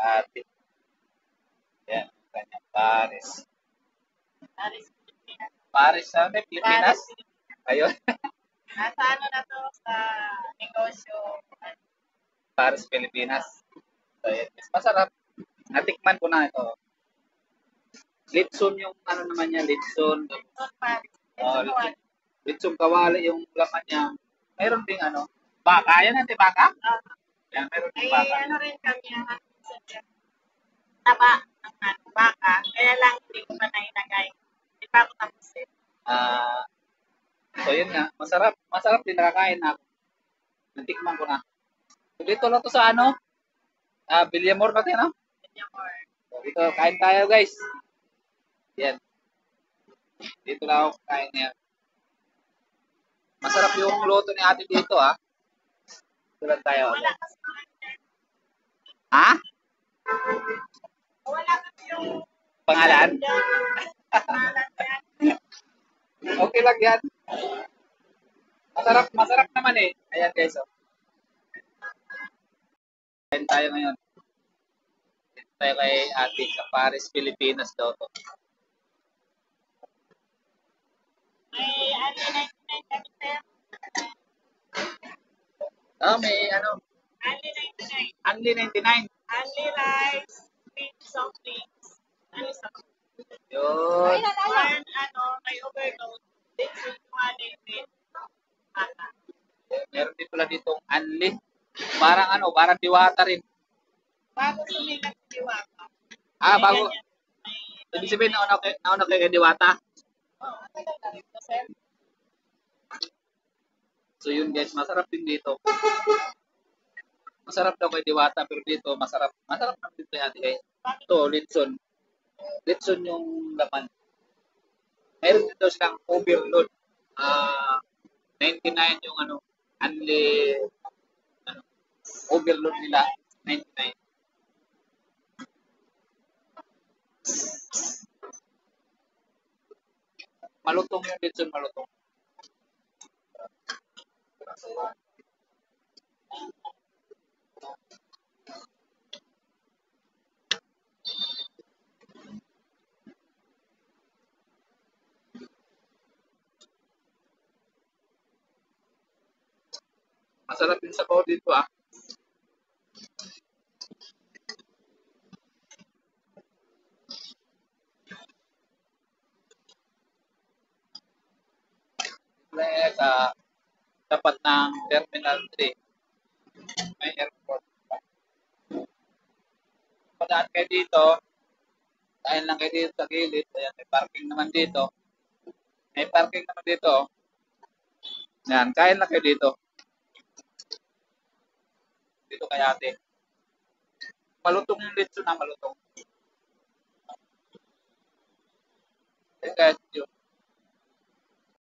ate. Yan, ang kanyang Paris. Paris, Pilipinas. Paris sa Pilipinas? Paris, Pilipinas. Ayun, Nasa ano na to sa negosyo. Paris, Pilipinas. So, yan. Masarap. Natikman ko na ito. Litson yung ano naman niya, litson. Doon Paris. Oh, Ito one. litson kawali yung laman niya. Meron ding ano, baka. Yan natin, baka? Yan, meron Ay, ding baka. ano rin kami ang taba ng ano, baka. Kaya lang hindi ko pa nailagay. Hindi pa ako tapos eh. Ah, so yun nga, masarap. Masarap din nakakain na ako. Natikman ko na. So, dito lang to sa ano, Villamor natin, no? Ganyan more. So, dito, kain tayo, guys. Yan. Dito lang ako kain niya. Masarap yung luto ni ate dito, ha? Dito lang tayo. Wala kasi mga Ha? wala kasi yung Pangalan? pangalan yan. Okay lang yan. Masarap, masarap naman eh. Ayan, guys, oh. Kain tayo ngayon. Dito tayo kay ate sa Paris, Pilipinas daw to. May ano 99 kami sir. May ano, Only 99. only 99. Only rice, sweet soft drinks. Ano sa Yun. one ano, may overload. This is one with bata. Meron din pala ditong unli. Parang ano, parang diwata rin. Bago sumikat si Diwata. Bago. Ibig sabihin, nauna kay diwata. Oo, matagal na rin to, sir. So yun guys, masarap din dito. Masarap daw kay diwata, pero dito masarap. Masarap naman dito ate guys. Ito, litson. Litson yung laman. Meron din daw silang overload. 99 yung ano, unli, ano, overload nila. 99. Malutong yung litson, malutong. Masarap din sa bawo dito ah. Sa tapat ng Terminal 3. May airport. Padaan kayo dito. Dahil lang kayo dito sa gilid. Ayan, may parking naman dito. May parking naman dito. Yan, kain lang kayo dito. Dito kay ate. Malutong yung litso na malutong. Okay guys, yun.